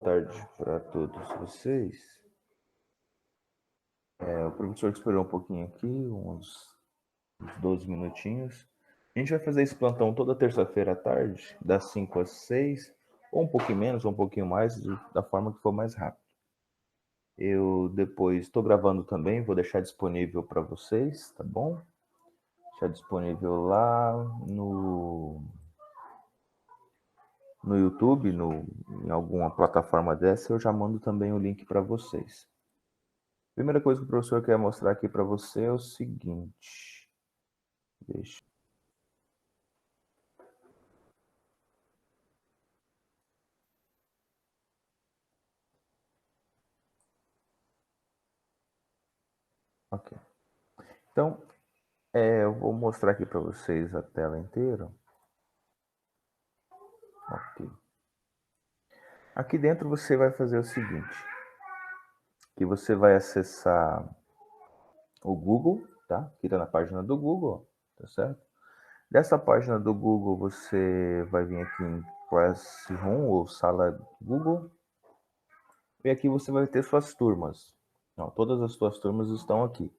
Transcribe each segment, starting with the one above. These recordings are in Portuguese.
Tarde para todos vocês. O professor esperou um pouquinho aqui, uns 12 minutinhos. A gente vai fazer esse plantão toda terça-feira à tarde, das 5 às 6, ou um pouquinho menos, ou um pouquinho mais, da forma que for mais rápido. Eu depois estou gravando também, vou deixar disponível para vocês, tá bom? Deixar disponível lá no YouTube, em alguma plataforma dessa, eu já mando também o link para vocês. Primeira coisa que o professor quer mostrar aqui para você é o seguinte. Deixa. Ok. Então, eu vou mostrar aqui para vocês a tela inteira. Ok. Aqui dentro você vai fazer o seguinte, que você vai acessar o Google, tá? Que está na página do Google, tá certo? Dessa página do Google você vai vir aqui em Classroom ou Sala Google. E aqui você vai ter suas turmas. Ó, todas as suas turmas estão aqui.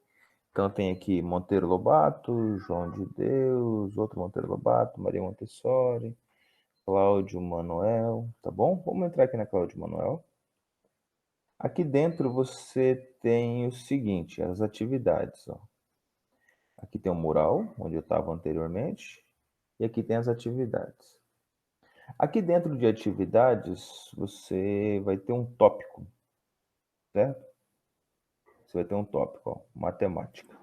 Então tem aqui Monteiro Lobato, João de Deus, outro Monteiro Lobato, Maria Montessori, Cláudio Manuel, tá bom? Vamos entrar aqui na Cláudio Manuel. Aqui dentro você tem o seguinte, as atividades, ó. Aqui tem o mural, onde eu estava anteriormente, e aqui tem as atividades. Aqui dentro de atividades, você vai ter um tópico, certo? Você vai ter um tópico, ó, matemática.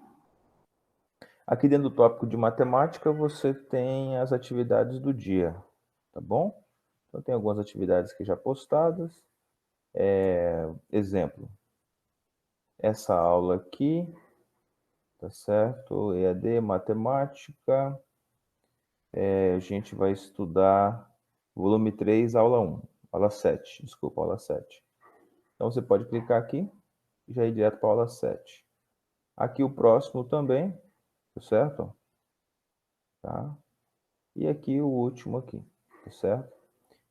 Aqui dentro do tópico de matemática, você tem as atividades do dia, tá bom? Então, tem algumas atividades aqui já postadas. Exemplo, essa aula aqui, tá certo? EAD, matemática. A gente vai estudar volume 3, aula 1. Aula 7, desculpa, aula 7. Então, você pode clicar aqui e já ir direto para a aula 7. Aqui o próximo também, tá certo? Tá? E aqui o último aqui, tá certo?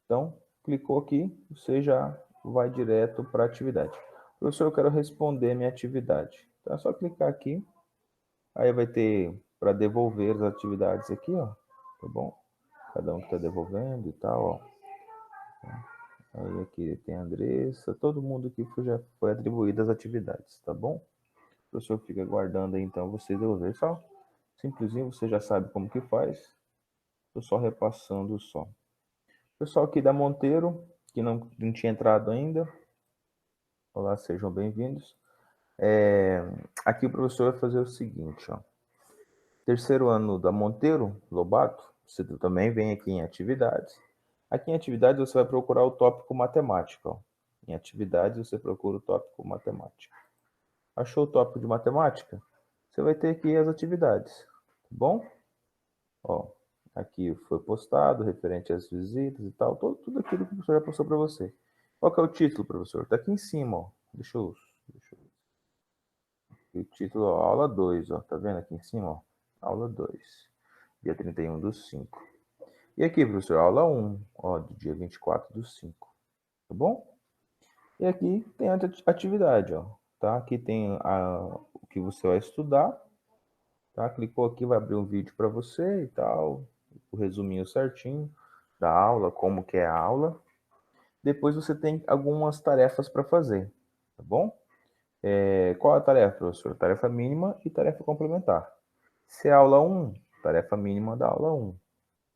Então, clicou aqui, você já vai direto para a atividade. Professor, eu quero responder minha atividade. Então, é só clicar aqui, aí vai ter para devolver as atividades aqui, ó, tá bom? Cada um que está devolvendo e tal, ó. Aí aqui tem a Andressa, todo mundo aqui já foi atribuído as atividades, tá bom? O professor fica aguardando aí, então, você devolver. Só simplesinho, você já sabe como que faz. Estou só repassando só. Pessoal aqui da Monteiro, que não tinha entrado ainda. Olá, sejam bem-vindos. Aqui o professor vai fazer o seguinte, ó. Terceiro ano da Monteiro Lobato, você também vem aqui em atividades. Aqui em atividades você vai procurar o tópico matemática, ó. Em atividades você procura o tópico matemática. Achou o tópico de matemática? Você vai ter aqui as atividades, tá bom? Ó, aqui foi postado, referente às visitas e tal, tudo aquilo que o professor já passou para você. Qual que é o título, professor? Está aqui em cima, ó. Deixa eu... O título, ó, aula 2, ó. Tá vendo aqui em cima, ó? Aula 2, dia 31/5. E aqui, professor, aula 1, ó, do dia 24/5. Tá bom? E aqui tem a atividade, ó. Tá? Aqui tem o que você vai estudar. Tá? Clicou aqui, vai abrir um vídeo para você e tal, o resuminho certinho da aula, como que é a aula. Depois você tem algumas tarefas para fazer, tá bom? Qual a tarefa, professor? Tarefa mínima e tarefa complementar. Se é aula 1, tarefa mínima da aula 1.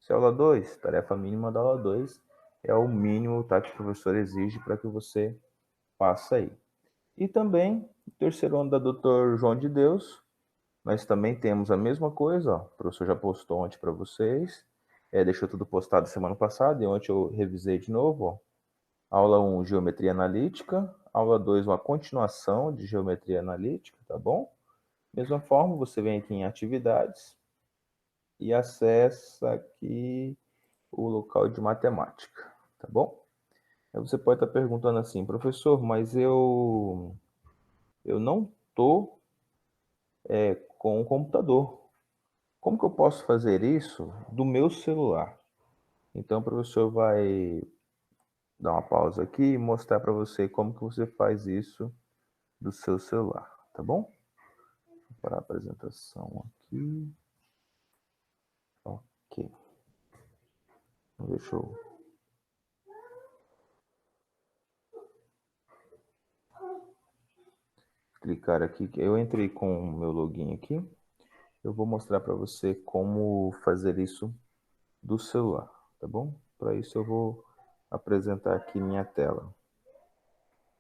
Se é aula 2, tarefa mínima da aula 2. É o mínimo, tá, que o professor exige para que você faça aí. E também, o terceiro ano da Dr. João de Deus, nós também temos a mesma coisa, ó. O professor já postou ontem para vocês. Deixou tudo postado semana passada e ontem eu revisei de novo, ó. Aula 1, Geometria Analítica. Aula 2, uma continuação de Geometria Analítica, tá bom? Mesma forma, você vem aqui em Atividades e acessa aqui o local de Matemática, tá bom? Aí você pode estar perguntando assim, professor, mas eu não estou com o computador. Como que eu posso fazer isso do meu celular? Então, o professor vai dar uma pausa aqui e mostrar para você como que você faz isso do seu celular, tá bom? Vou parar a apresentação aqui. Ok. Deixa eu clicar aqui. Eu entrei com o meu login aqui. Eu vou mostrar para você como fazer isso do celular, tá bom? Para isso eu vou apresentar aqui minha tela.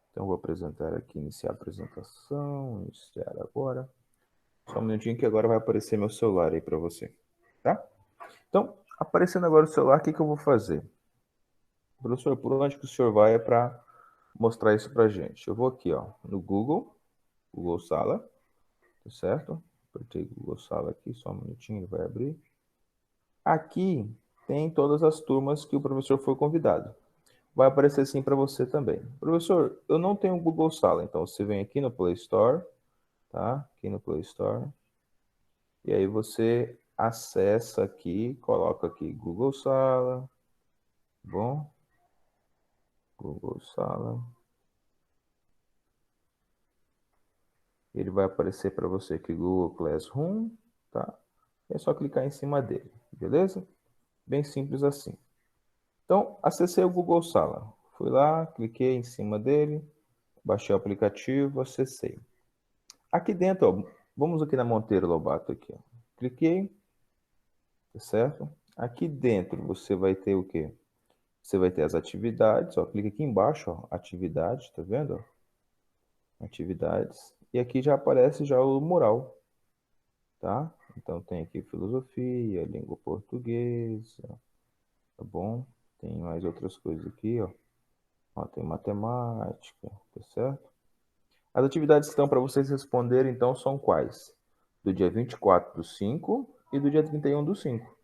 Então, vou apresentar aqui, iniciar a apresentação, iniciar agora. Só um minutinho que agora vai aparecer meu celular aí para você, tá? Então, aparecendo agora o celular, o que eu vou fazer? Professor, por onde que o senhor vai para mostrar isso para gente? Eu vou aqui, ó, no Google Sala, tá certo? Apertei Google Sala aqui, só um minutinho, ele vai abrir. Aqui tem todas as turmas que o professor foi convidado. Vai aparecer assim para você também. Professor, eu não tenho Google Sala, então você vem aqui no Play Store, tá? Aqui no Play Store. E aí você acessa aqui, coloca aqui Google Sala, bom? Google Sala. Ele vai aparecer para você aqui Google Classroom, tá? É só clicar em cima dele, beleza? Bem simples assim. Então, acessei o Google Sala. Fui lá, cliquei em cima dele, baixei o aplicativo, acessei. Aqui dentro, ó, vamos aqui na Monteiro Lobato aqui, ó. Cliquei, tá certo? Aqui dentro você vai ter o quê? Você vai ter as atividades, ó, clica aqui embaixo, ó, atividade, tá vendo? Atividades. E aqui já aparece já o mural, tá? Então tem aqui filosofia, língua portuguesa, tá bom? Tem mais outras coisas aqui, ó. Ó, tem matemática, tá certo? As atividades que estão para vocês responderem, então, são quais? Do dia 24/5 e do dia 31/5.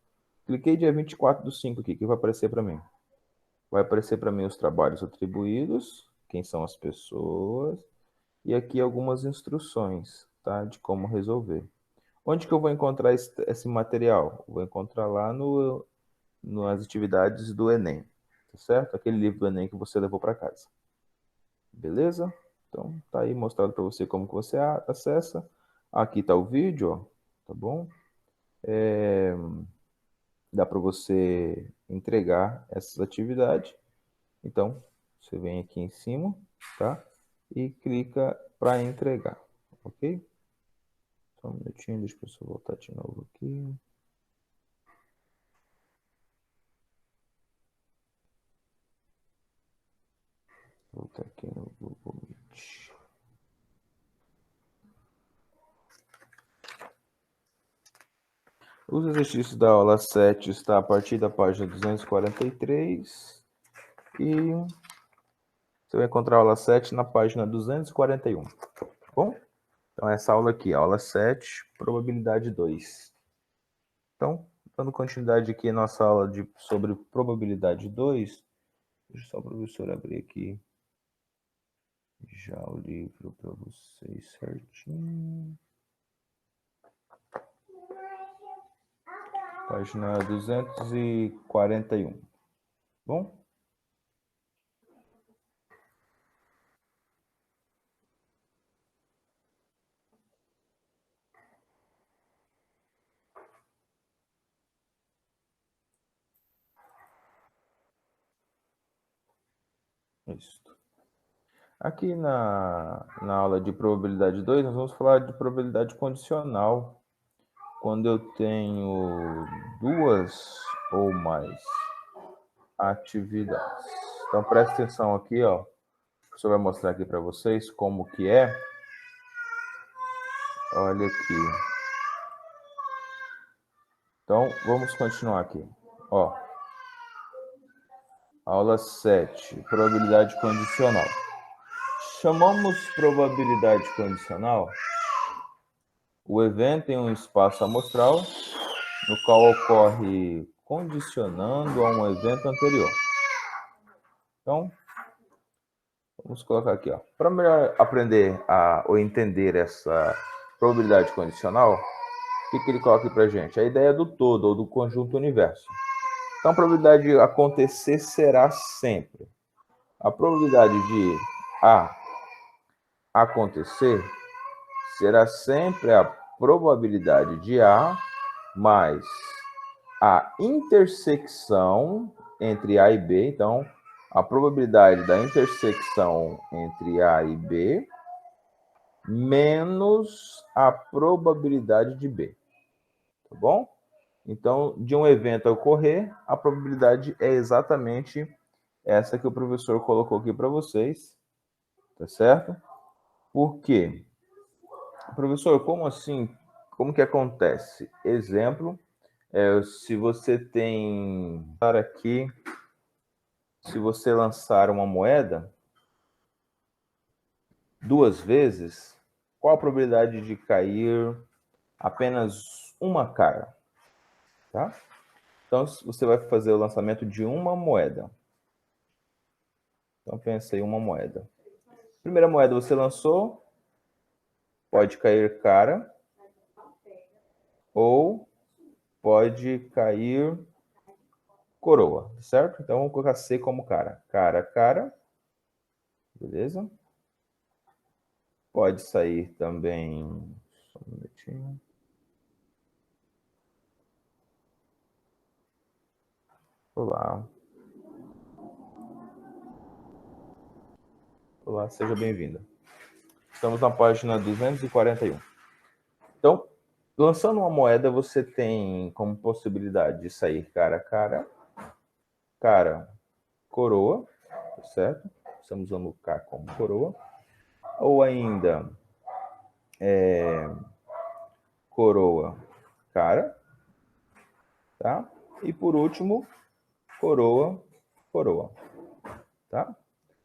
Cliquei dia 24/5 aqui, o que vai aparecer para mim? Vai aparecer para mim os trabalhos atribuídos, quem são as pessoas, e aqui algumas instruções, tá? De como resolver. Onde que eu vou encontrar esse material? Vou encontrar lá nas atividades do Enem, tá certo? Aquele livro do Enem que você levou para casa. Beleza? Então, tá aí mostrado para você como que você acessa. Aqui tá o vídeo, ó, tá bom? Dá para você entregar essas atividades. Então, você vem aqui em cima, tá? E clica para entregar, ok? Só um minutinho, deixa eu só voltar de novo aqui. Voltar aqui no Google Meet. Os exercícios da aula 7 está a partir da página 243 e você vai encontrar a aula 7 na página 241, tá bom? Então, essa aula aqui, aula 7, probabilidade 2. Então, dando continuidade aqui à nossa aula sobre probabilidade 2, deixa só o professor abrir aqui já o livro para vocês certinho. Página 241. Bom? Isso. Aqui na aula de probabilidade 2, nós vamos falar de probabilidade condicional. Quando eu tenho duas ou mais atividades. Então, presta atenção aqui, ó. O professor vai mostrar aqui para vocês como que é. Olha aqui. Então, vamos continuar aqui. Ó, aula 7, probabilidade condicional. Chamamos probabilidade condicional o evento em um espaço amostral no qual ocorre condicionando a um evento anterior. Então, vamos colocar aqui, ó. Para melhor aprender ou entender essa probabilidade condicional, o que ele coloca aqui para a gente? A ideia do todo ou do conjunto universo. Então, a probabilidade de acontecer será sempre. A probabilidade de A acontecer será sempre a probabilidade de A mais a intersecção entre A e B. Então, a probabilidade da intersecção entre A e B menos a probabilidade de B. Tá bom? Então, de um evento ocorrer, a probabilidade é exatamente essa que o professor colocou aqui para vocês. Tá certo? Por quê? Professor, como assim? Como que acontece? Exemplo, se você tem aqui, se você lançar uma moeda 2 vezes, qual a probabilidade de cair apenas uma cara? Tá? Então, você vai fazer o lançamento de uma moeda. Então, pensei em uma moeda. Primeira moeda você lançou, pode cair cara, ou pode cair coroa, certo? Então, vamos colocar C como cara. Cara, cara. Beleza? Pode sair também... Só um minutinho. Olá. Olá, seja bem-vinda. Estamos na página 241. Então, lançando uma moeda, você tem como possibilidade de sair cara a cara, cara, coroa, certo? Estamos usando o K como coroa. Ou ainda, coroa, cara, tá? E por último, coroa, coroa, tá?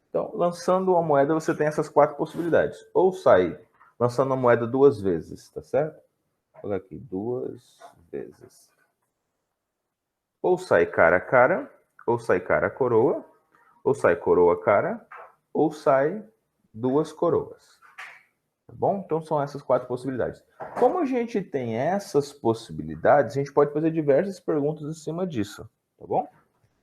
Então, lançando uma moeda, você tem essas 4 possibilidades. Ou sai lançando uma moeda 2 vezes, tá certo? Vou colocar aqui, 2 vezes. Ou sai cara a cara, ou sai cara a coroa, ou sai coroa cara, ou sai 2 coroas. Tá bom? Então, são essas 4 possibilidades. Como a gente tem essas possibilidades, a gente pode fazer diversas perguntas em cima disso, tá bom?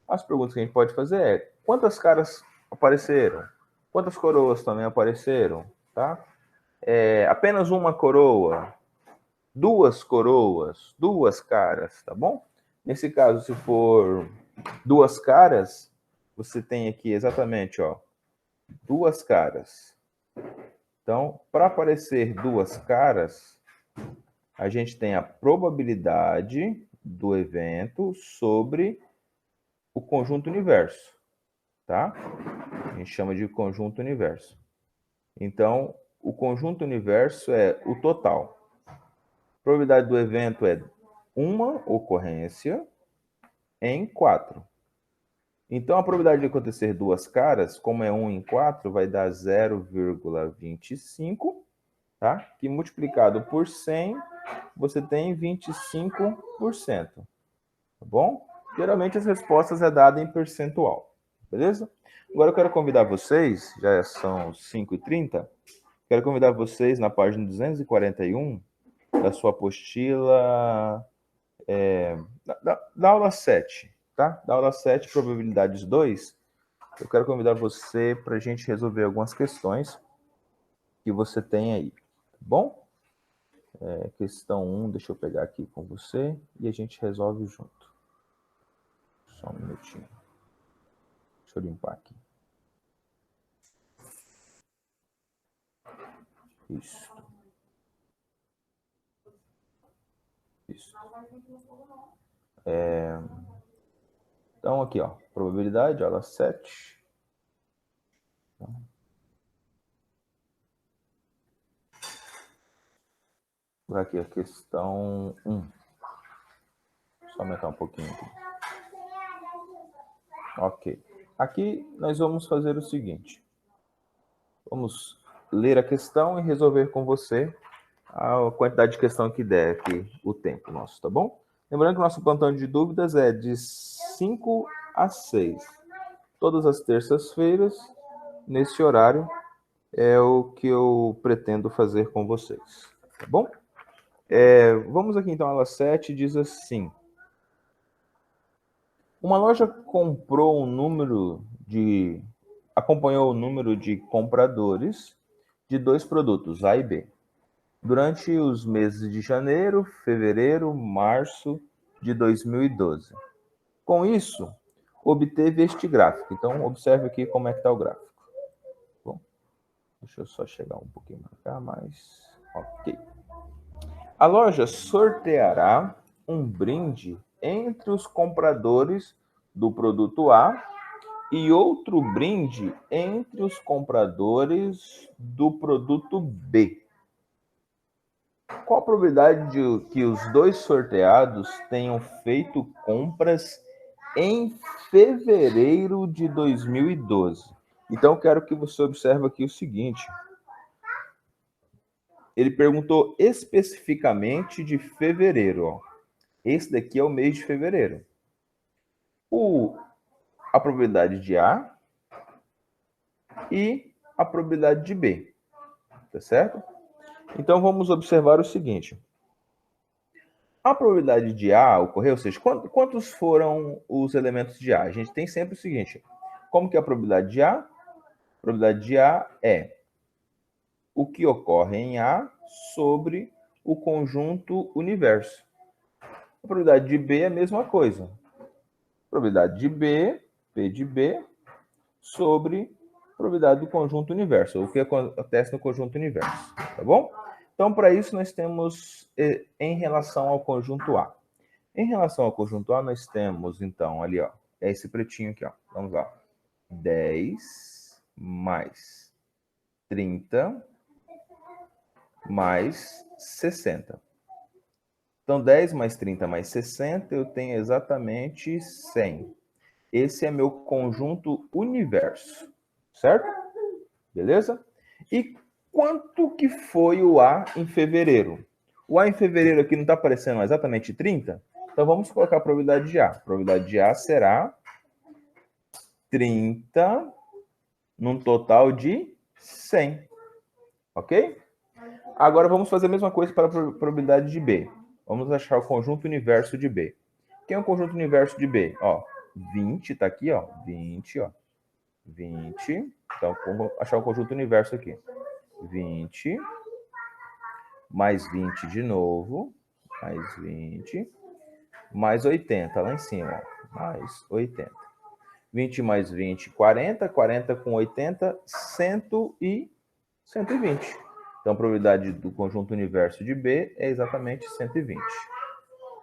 As perguntas que a gente pode fazer é: quantas caras apareceram? Quantas coroas também apareceram? Tá? Apenas uma coroa? 2 coroas? 2 caras? Tá bom? Nesse caso, se for 2 caras, você tem aqui exatamente, ó, 2 caras. Então, para aparecer 2 caras, a gente tem a probabilidade do evento sobre o conjunto universo, tá? A gente chama de conjunto universo. Então, o conjunto universo é o total. A probabilidade do evento é uma ocorrência em 4. Então, a probabilidade de acontecer 2 caras, como é 1 em 4, vai dar 0,25, tá? Que multiplicado por 100, você tem 25%, tá bom? Geralmente as respostas é dada em percentual, beleza? Agora eu quero convidar vocês, já são 5h30, quero convidar vocês na página 241 da sua apostila da aula 7, tá? Da aula 7, probabilidades 2, eu quero convidar você para a gente resolver algumas questões que você tem aí, tá bom? Questão 1, deixa eu pegar aqui com você e a gente resolve junto. Só um minutinho. Deixa eu limpar aqui. Isso. Isso. Então, aqui, ó, probabilidade, aula 7. Aqui a questão 1. Só aumentar um pouquinho aqui. Ok. Aqui nós vamos fazer o seguinte. Vamos ler a questão e resolver com você a quantidade de questão que der aqui, o tempo nosso, tá bom? Lembrando que o nosso plantão de dúvidas é de 5 a 6. Todas as terças-feiras, nesse horário, é o que eu pretendo fazer com vocês, tá bom? Vamos aqui então, aula 7, diz assim: uma loja comprou um número de acompanhou o número de compradores de dois produtos, A e B, durante os meses de janeiro, fevereiro, março de 2012. Com isso, obteve este gráfico. Então, observe aqui como é que está o gráfico. Bom, deixa eu só chegar um pouquinho mais cá, mais... Ok. A loja sorteará um brinde entre os compradores do produto A e outro brinde entre os compradores do produto B. Qual a probabilidade de que os dois sorteados tenham feito compras em fevereiro de 2012? Então, eu quero que você observe aqui o seguinte. Ele perguntou especificamente de fevereiro. Ó. Esse daqui é o mês de fevereiro. A probabilidade de A e a probabilidade de B. Tá certo? Então, vamos observar o seguinte. A probabilidade de A ocorrer, ou seja, quantos foram os elementos de A? A gente tem sempre o seguinte. Como que é a probabilidade de A? A probabilidade de A é o que ocorre em A sobre o conjunto universo. A probabilidade de B é a mesma coisa. A probabilidade de B, P de B, sobre a probabilidade do conjunto universo, o que acontece no conjunto universo, tá bom? Então, para isso, nós temos em relação ao conjunto A. Em relação ao conjunto A, nós temos, então, ali, ó, é esse pretinho aqui, ó. Vamos lá. 10 mais 30 mais 60. Então, 10 mais 30 mais 60, eu tenho exatamente 100. Esse é meu conjunto universo, certo? Beleza? E quanto que foi o A em fevereiro? O A em fevereiro aqui não está aparecendo exatamente 30? Então, vamos colocar a probabilidade de A. A probabilidade de A será 30 num total de 100. Ok? Agora, vamos fazer a mesma coisa para a probabilidade de B. Vamos achar o conjunto universo de B. Quem é o conjunto universo de B? Ó, 20, tá aqui, ó. 20, ó. 20. Então, vamos achar o conjunto universo aqui. 20. Mais 20 de novo. Mais 20. Mais 80 lá em cima, ó. Mais 80. 20 mais 20, 40. 40 com 80, 120. Então, a probabilidade do conjunto universo de B é exatamente 120.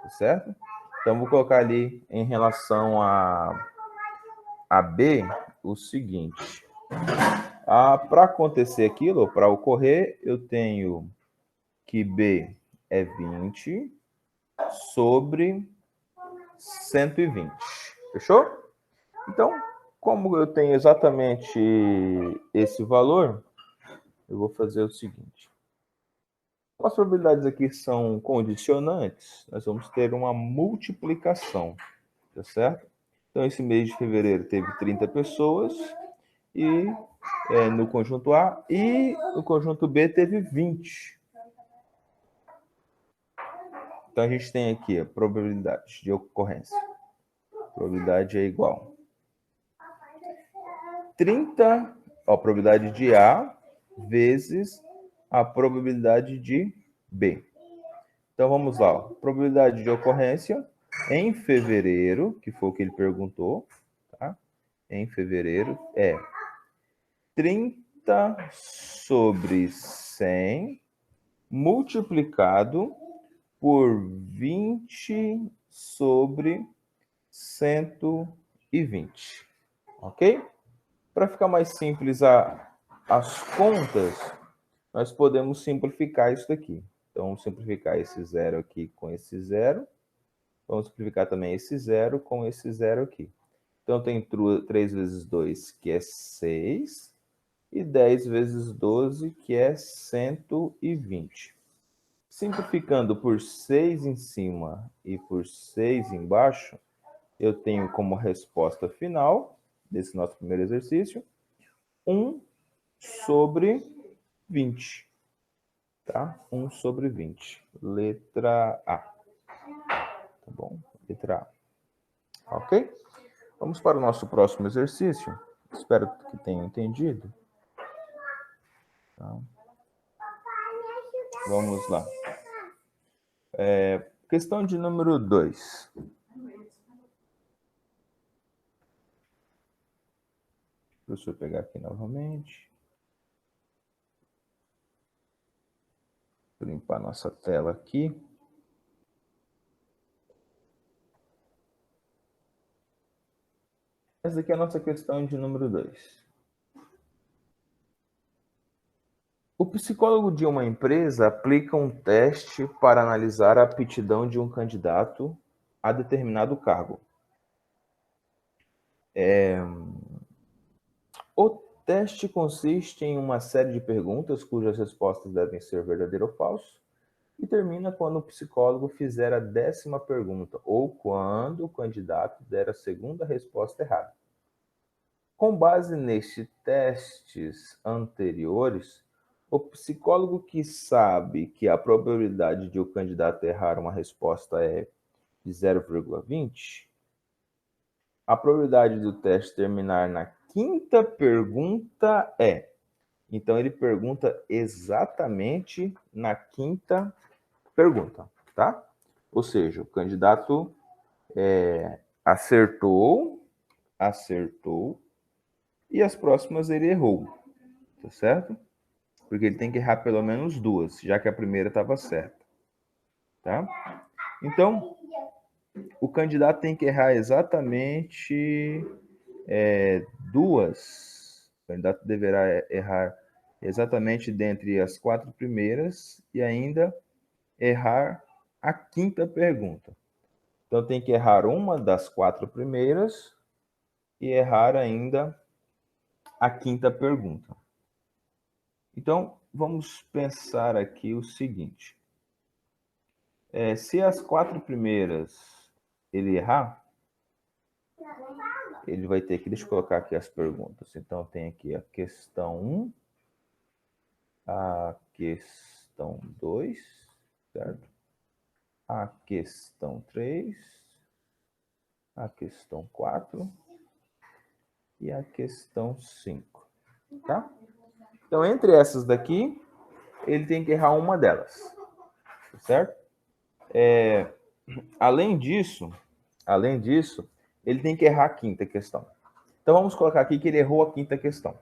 Tá certo? Então, vou colocar ali em relação a B o seguinte. Para acontecer aquilo, para ocorrer, eu tenho que B é 20 sobre 120. Fechou? Então, como eu tenho exatamente esse valor, eu vou fazer o seguinte. As probabilidades aqui são condicionantes, nós vamos ter uma multiplicação, tá certo? Então, esse mês de fevereiro teve 30 pessoas e no conjunto A, e no conjunto B teve 20. Então, a gente tem aqui a probabilidade de ocorrência. A probabilidade é igual 30, a probabilidade de A vezes a probabilidade de B. Então, vamos lá. Probabilidade de ocorrência em fevereiro, que foi o que ele perguntou, tá? Em fevereiro é 30 sobre 100 multiplicado por 20 sobre 120. Ok? Para ficar mais simples as contas, nós podemos simplificar isso daqui. Então, vamos simplificar esse zero aqui com esse zero. Vamos simplificar também esse zero com esse zero aqui. Então, tem 3 vezes 2, que é 6. E 10 vezes 12, que é 120. Simplificando por 6 em cima e por 6 embaixo, eu tenho como resposta final desse nosso primeiro exercício 1 sobre 20. Tá? 1 sobre 20. Letra A. Tá bom? Letra A. Ok? Vamos para o nosso próximo exercício. Espero que tenham entendido. Tá. Vamos lá. Questão de número 2. Deixa eu pegar aqui novamente. Vou limpar nossa tela aqui. Essa aqui é a nossa questão de número 2. O psicólogo de uma empresa aplica um teste para analisar a aptidão de um candidato a determinado cargo. O teste consiste em uma série de perguntas cujas respostas devem ser verdadeiro ou falso e termina quando o psicólogo fizer a 10ª pergunta ou quando o candidato der a segunda resposta errada. Com base nestes testes anteriores, o psicólogo que sabe que a probabilidade de o candidato errar uma resposta é de 0,20, a probabilidade do teste terminar na 5ª pergunta é. Então, ele pergunta exatamente na 5ª pergunta, tá? Ou seja, o candidato acertou, e as próximas ele errou, tá certo? Porque ele tem que errar pelo menos 2, já que a primeira estava certa, tá? Então, o candidato tem que errar exatamente 2. O candidato deverá errar exatamente dentre as 4 primeiras e ainda errar a 5ª pergunta. Então, tem que errar uma das 4 primeiras e errar ainda a 5ª pergunta. Então, vamos pensar aqui o seguinte. Se as 4 primeiras ele errar, ele vai ter que... Deixa eu colocar aqui as perguntas. Então, tem aqui a questão 1, a questão 2, certo? A questão 3, a questão 4 e a questão 5, tá? Então, entre essas daqui, ele tem que errar uma delas, certo? Além disso, ele tem que errar a 5ª questão. Então, vamos colocar aqui que ele errou a 5ª questão.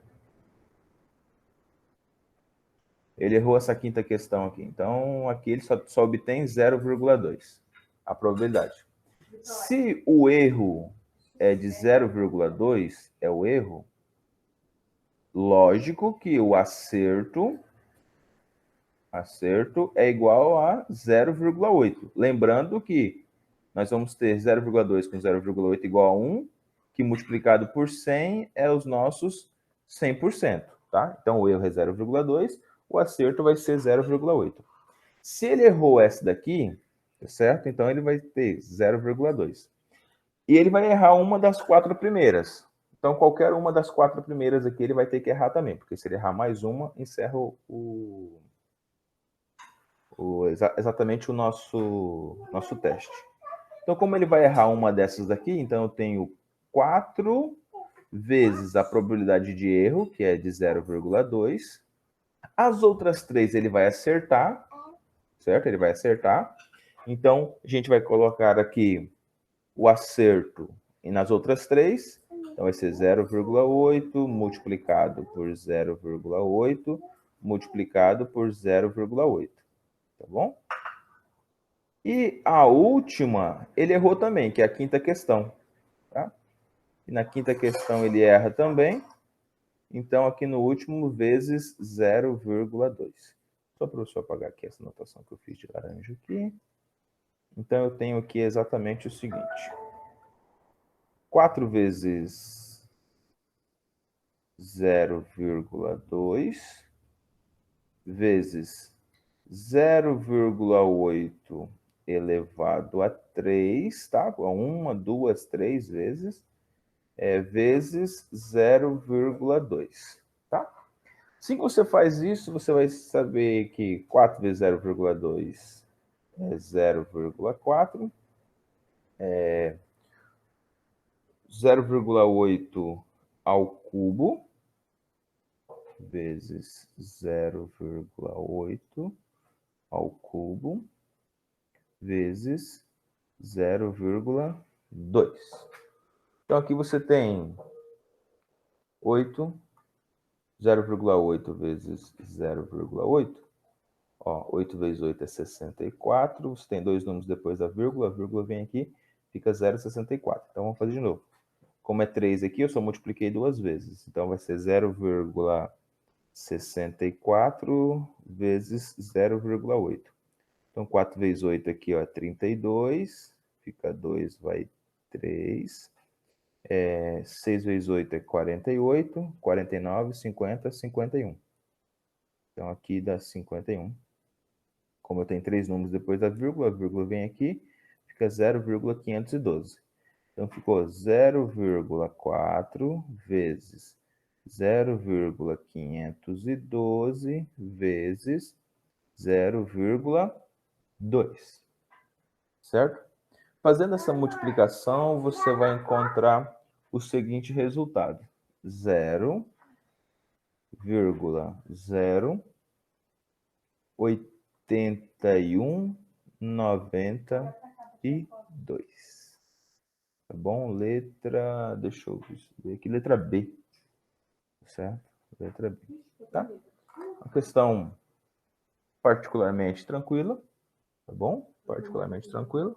Ele errou essa 5ª questão aqui. Então, aqui ele só obtém 0,2, a probabilidade. Se o erro é de 0,2, é o erro, lógico que o acerto é igual a 0,8. Lembrando que nós vamos ter 0,2 com 0,8 igual a 1, que multiplicado por 100 é os nossos 100%, tá? Então, o erro é 0,2, o acerto vai ser 0,8. Se ele errou essa daqui, certo? Então, ele vai ter 0,2. E ele vai errar uma das 4 primeiras. Então, qualquer uma das 4 primeiras aqui, ele vai ter que errar também, porque se ele errar mais uma, encerra exatamente o nosso teste. Então, como ele vai errar uma dessas daqui, então eu tenho 4 vezes a probabilidade de erro, que é de 0,2. As outras 3 ele vai acertar, certo? Ele vai acertar. Então, a gente vai colocar aqui o acerto nas outras 3. Então, vai ser 0,8 multiplicado por 0,8 multiplicado por 0,8. Tá bom? E a última, ele errou também, que é a 5ª questão. Tá? E na 5ª questão ele erra também. Então, aqui no último, vezes 0,2. Só para eu apagar aqui essa anotação que eu fiz de laranja aqui. Então, eu tenho aqui exatamente o seguinte. 4 vezes 0,2 vezes 0,8 elevado a 3, tá? 1, 2, 3 vezes, vezes 0,2, tá? Se você faz isso, você vai saber que 4 vezes 0,2 é 0,4, 0,8 ao cubo vezes 0,8 ao cubo vezes 0,2. Então, aqui você tem 0,8 vezes 0,8. Ó, 8 vezes 8 é 64. Você tem dois números depois da vírgula. A vírgula vem aqui, fica 0,64. Então, vamos fazer de novo. Como é 3 aqui, eu só multipliquei duas vezes. Então, vai ser 0,64 vezes 0,8. Então, 4 vezes 8 aqui, ó, é 32. Fica 2, vai 3. 6 vezes 8 é 48. 49, 50, 51. Então, aqui dá 51. Como eu tenho três números depois da vírgula, a vírgula vem aqui, fica 0,512. Então, ficou 0,4 vezes 0,512 vezes 0,2. Certo? Fazendo essa multiplicação, você vai encontrar o seguinte resultado: 0,8192. Tá bom? Letra... Deixa eu ver aqui. Letra B. Certo? Letra B. Tá? Uma questão particularmente tranquila. Tá bom? Particularmente tranquila.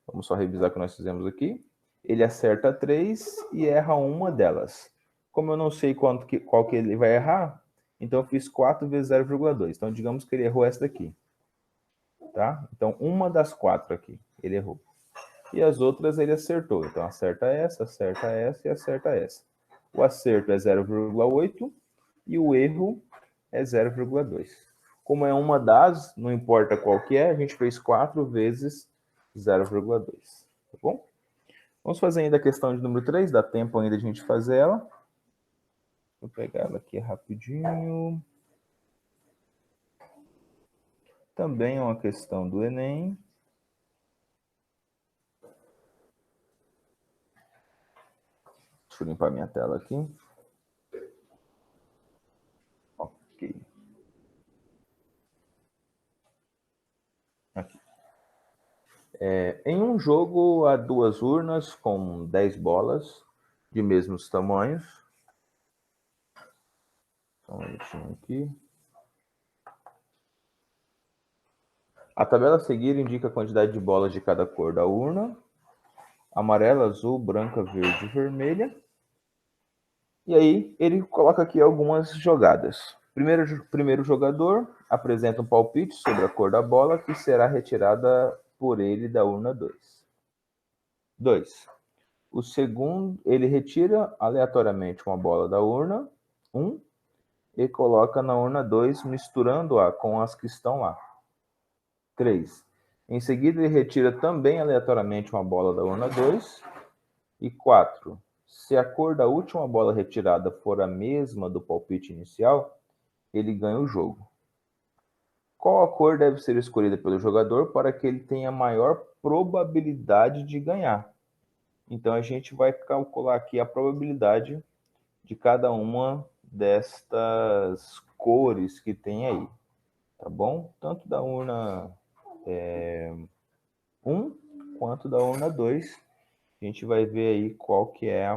Vamos só revisar o que nós fizemos aqui. Ele acerta 3 e erra uma delas. Como eu não sei qual que ele vai errar, então eu fiz 4 vezes 0,2. Então, digamos que ele errou essa daqui. Tá? Então, uma das 4 aqui, ele errou. E as outras ele acertou. Então, acerta essa e acerta essa. O acerto é 0,8 e o erro é 0,2. Como é uma das, não importa qual que é, a gente fez 4 vezes 0,2. Tá bom? Vamos fazer ainda a questão de número 3, dá tempo ainda de a gente fazer ela. Vou pegar ela aqui rapidinho. Também é uma questão do Enem. Deixa eu limpar minha tela aqui. Ok. Aqui. Em um jogo, há duas urnas com 10 bolas de mesmos tamanhos. Só um minutinho aqui. A tabela a seguir indica a quantidade de bolas de cada cor da urna: amarela, azul, branca, verde e vermelha. E aí ele coloca aqui algumas jogadas. Primeiro jogador apresenta um palpite sobre a cor da bola que será retirada por ele da urna 2. 2. O segundo, ele retira aleatoriamente uma bola da urna 1 e coloca na urna 2, misturando-a com as que estão lá. 3. Em seguida, ele retira também aleatoriamente uma bola da urna 2. E 4. Se a cor da última bola retirada for a mesma do palpite inicial, ele ganha o jogo. Qual a cor deve ser escolhida pelo jogador para que ele tenha maior probabilidade de ganhar? Então, a gente vai calcular aqui a probabilidade de cada uma destas cores que tem aí, tá bom? Tanto da urna 1 quanto da urna 2. A gente vai ver aí qual que é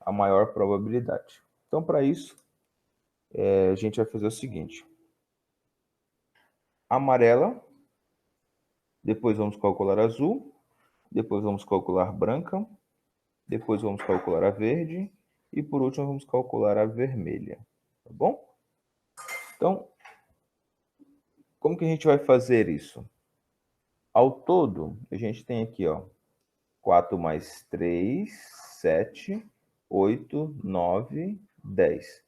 a maior probabilidade. Então, para isso, a gente vai fazer o seguinte. Amarela, depois vamos calcular azul, depois vamos calcular branca, depois vamos calcular a verde e por último vamos calcular a vermelha, tá bom? Então, como que a gente vai fazer isso? Ao todo, a gente tem aqui, ó, 4 mais 3, 7, 8, 9, 10.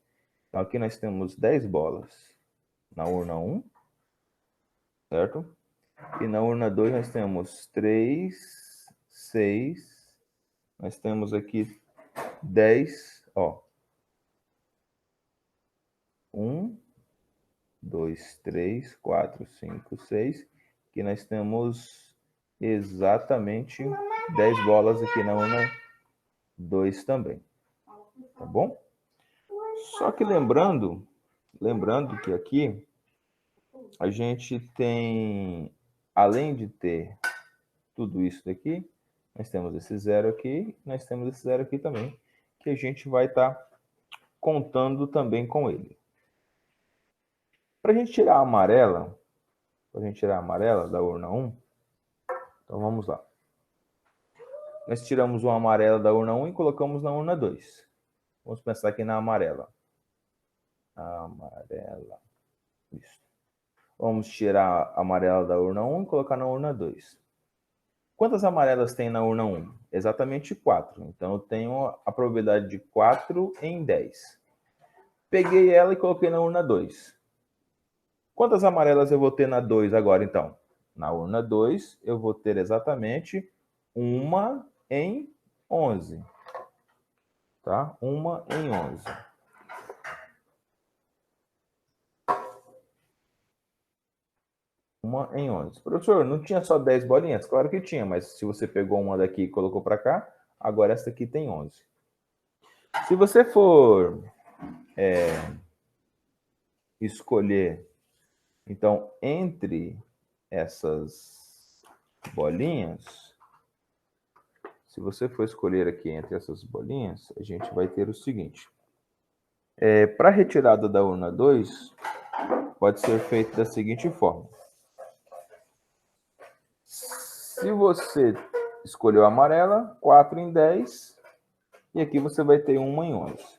Então, aqui nós temos 10 bolas na urna 1, certo? E na urna 2 nós temos 3, 6, nós temos aqui 10, ó. 1, 2, 3, 4, 5, 6. Aqui nós temos exatamente 10 bolas aqui na urna 2 também. tá bom? Só que lembrando que aqui a gente tem, além de ter tudo isso daqui, nós temos esse zero aqui, nós temos esse zero aqui também, que a gente vai estar contando também com ele. Para a gente tirar a amarela, da urna 1, então vamos lá. Nós tiramos o amarelo da urna 1 e colocamos na urna 2. Vamos pensar aqui na amarela. Amarela. Isso. Vamos tirar a amarela da urna 1 e colocar na urna 2. Quantas amarelas tem na urna 1? Exatamente 4. Então, eu tenho a probabilidade de 4 em 10. Peguei ela e coloquei na urna 2. Quantas amarelas eu vou ter na 2 agora, então? Na urna 2, eu vou ter exatamente 1 em 11. Tá? 1 em 11. Uma em 11. Professor, não tinha só 10 bolinhas? Claro que tinha, mas se você pegou uma daqui e colocou para cá, agora essa aqui tem 11. Se você for escolher, então, entre essas bolinhas, se você for escolher aqui entre essas bolinhas, a gente vai ter o seguinte. Para a retirada da urna 2, pode ser feito da seguinte forma. Se você escolheu a amarela, 4 em 10, e aqui você vai ter 1 em 11.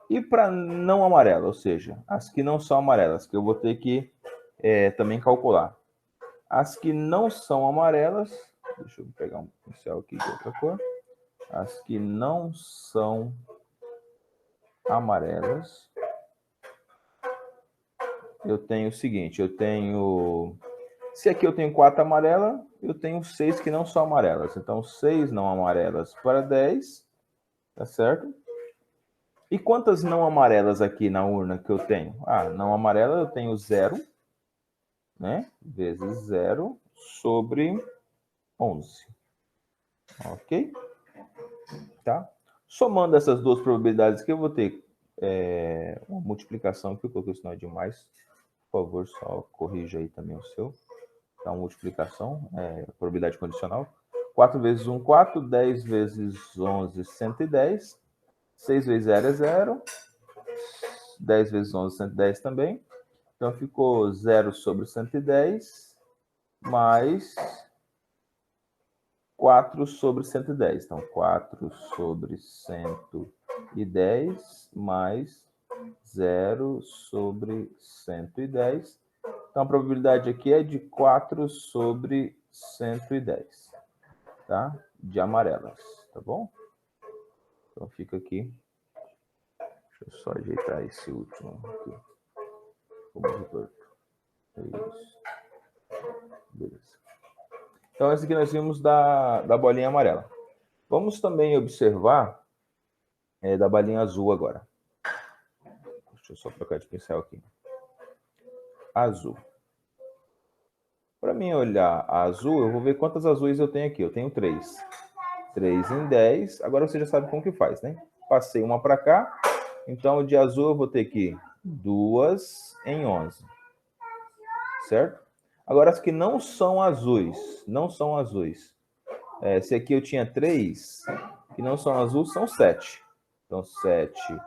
E para não amarela, ou seja, as que não são amarelas, que eu vou ter que também calcular. As que não são amarelas, deixa eu pegar um pincel aqui de outra cor. As que não são amarelas, eu tenho o seguinte, se aqui eu tenho 4 amarelas, eu tenho 6 que não são amarelas. Então, 6 não amarelas para 10, tá certo? E quantas não amarelas aqui na urna que eu tenho? Não amarela eu tenho 0, né? Vezes 0 sobre 11. Ok? Tá? Somando essas duas probabilidades que eu vou ter uma multiplicação, que eu coloquei o sinal de mais. Por favor, só corrija aí também o seu. Tá, uma multiplicação, probabilidade condicional. 4 vezes 1, 4. 10 vezes 11, 110. 6 vezes 0 é 0. 10 vezes 11, 110 também. Então, ficou 0 sobre 110 mais 4 sobre 110. Então, 4 sobre 110 mais 0 sobre 110. Então, a probabilidade aqui é de 4 sobre 110, tá? De amarelas, tá bom? Então, fica aqui. Deixa eu só ajeitar esse último aqui. Como torto. Isso. Beleza. Então, esse aqui nós vimos da bolinha amarela. Vamos também observar da bolinha azul agora. Deixa eu só trocar de pincel aqui. Azul. Para mim olhar a azul, eu vou ver quantas azuis eu tenho aqui. Eu tenho 3. 3 em 10. Agora você já sabe como que faz, né? Passei uma para cá. Então, de azul eu vou ter aqui 2 em 11. Certo? Agora, as que não são azuis. Não são azuis. Se aqui eu tinha 3, que não são azuis, são 7. Então, 7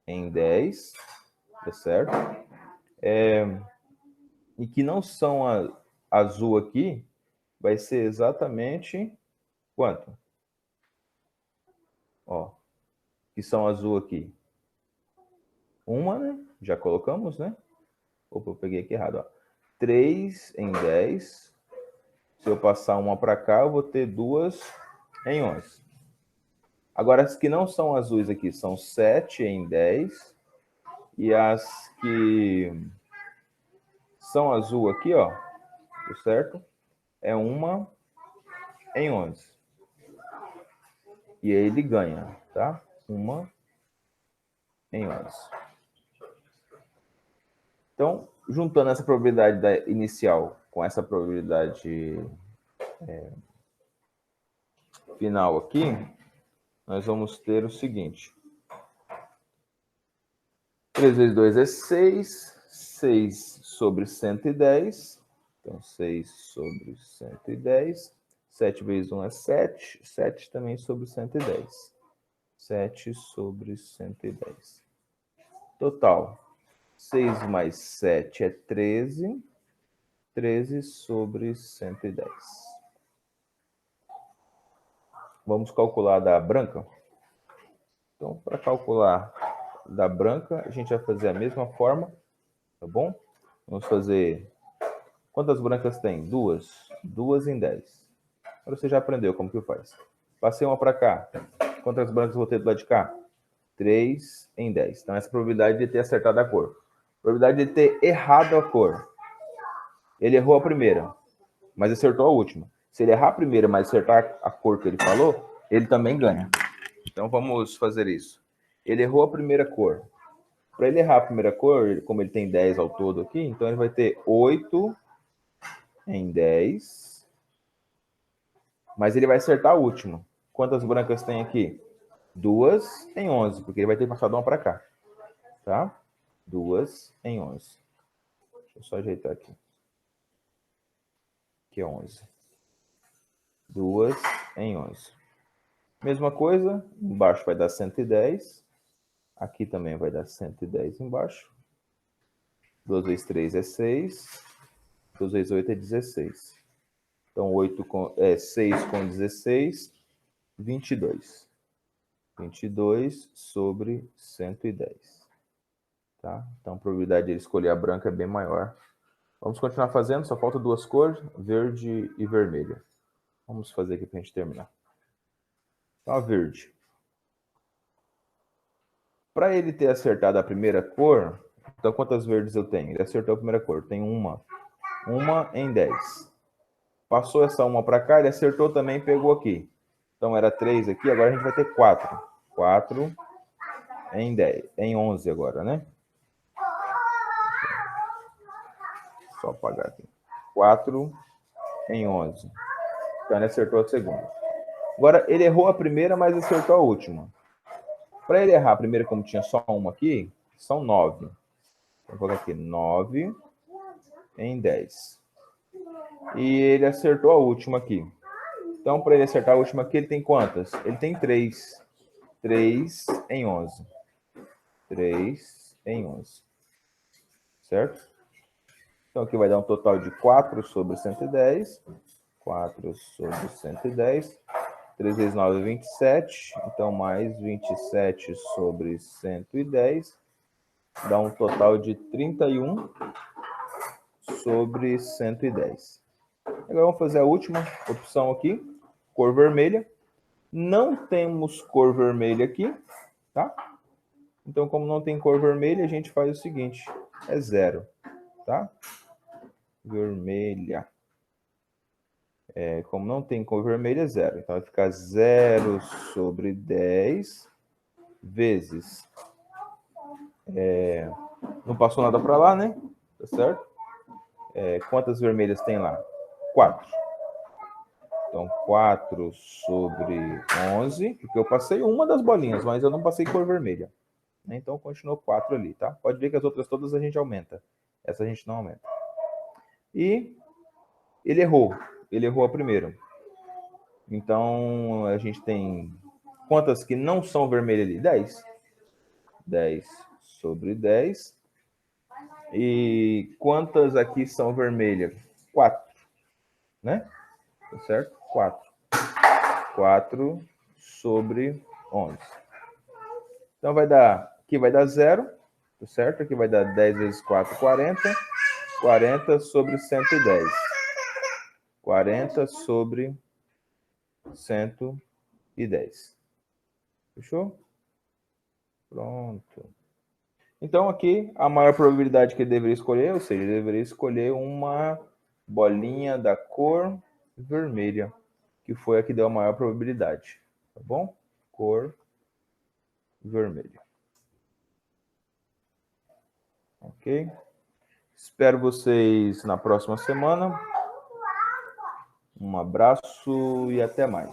em 10. Tá certo? E que não são azul aqui, vai ser exatamente quanto? Ó, que são azul aqui. Uma, né? Já colocamos, né? Opa, eu peguei aqui errado, ó. 3 em 10. Se eu passar uma para cá, eu vou ter 2 em 11. Agora, as que não são azuis aqui são 7 em 10. E as que são azul aqui, ó, certo? É 1 em 11. E aí ele ganha, tá? 1 em 11. Então, juntando essa probabilidade inicial com essa probabilidade final aqui, nós vamos ter o seguinte. 3 vezes 2 é 6. 6 sobre 110. Então, 6 sobre 110. 7 vezes 1 é 7. 7 também sobre 110. 7 sobre 110. Total. 6 mais 7 é 13. 13 sobre 110. Vamos calcular da branca? Então, para calcular da branca, a gente vai fazer a mesma forma, tá bom? Vamos fazer... Quantas brancas tem? 2. 2 em 10. Agora você já aprendeu como que faz. Passei uma para cá. Quantas brancas vou ter do lado de cá? 3 em 10. Então, essa é a probabilidade de ter acertado a cor. Probabilidade de ter errado a cor. Ele errou a primeira, mas acertou a última. Se ele errar a primeira, mas acertar a cor que ele falou, ele também ganha. Então, vamos fazer isso. Ele errou a primeira cor. Para ele errar a primeira cor, como ele tem 10 ao todo aqui, então ele vai ter 8 em 10. Mas ele vai acertar a última. Quantas brancas tem aqui? 2 em 11, porque ele vai ter passado uma para cá. Tá? 2 em 11. Deixa eu só ajeitar aqui. Aqui é 11. 2 em 11. Mesma coisa, embaixo vai dar 110. Aqui também vai dar 110 embaixo. 2 vezes 3 é 6. 2 vezes 8 é 16. Então, 6 com 16, 22. 22 sobre 110. Tá? Então, a probabilidade de ele escolher a branca é bem maior. Vamos continuar fazendo, só falta duas cores, verde e vermelha. Vamos fazer aqui para a gente terminar. Então, a verde. Para ele ter acertado a primeira cor, então quantas verdes eu tenho? Ele acertou a primeira cor, tem uma. Uma em 10. Passou essa uma para cá, ele acertou também e pegou aqui. Então era 3 aqui, agora a gente vai ter 4. 4 em 10, em 11 agora, né? Só apagar aqui. 4 em 11. Então ele acertou a segunda. Agora ele errou a primeira, mas acertou a última. Para ele errar a primeira, como tinha só uma aqui, são 9. Vou colocar aqui 9 em 10. E ele acertou a última aqui. Então, para ele acertar a última aqui, ele tem quantas? Ele tem 3. 3 em 11. 3 em 11. Certo? Então, aqui vai dar um total de 4 sobre 110. 4 sobre 110. 3 vezes 9 é 27. Então, mais 27 sobre 110. Dá um total de 31 sobre 110. Agora vamos fazer a última opção aqui. Cor vermelha. Não temos cor vermelha aqui, tá? Então, como não tem cor vermelha, a gente faz o seguinte. É 0, tá? Vermelha. Como não tem cor vermelha, é 0. Então, vai ficar 0 sobre 10 vezes... não passou nada para lá, né? Tá certo? Quantas vermelhas tem lá? 4. Então, 4 sobre 11, porque eu passei uma das bolinhas, mas eu não passei cor vermelha. Então, continuou 4 ali, tá? Pode ver que as outras todas a gente aumenta. Essa a gente não aumenta. E ele errou. Ele errou a primeira. Então, a gente tem quantas que não são vermelhas ali? 10. 10 sobre 10. E quantas aqui são vermelhas? 4. Né? Tá certo? 4. 4 sobre 11. Então, vai dar... Aqui vai dar 0. Tá certo? Aqui vai dar 10 vezes 4, 40. 40 sobre 110. 40 sobre 110. Fechou? Pronto. Então, aqui, a maior probabilidade que ele deveria escolher, ou seja, ele deveria escolher uma bolinha da cor vermelha, que foi a que deu a maior probabilidade. Tá bom? Cor vermelha. Ok? Espero vocês na próxima semana. Um abraço e até mais.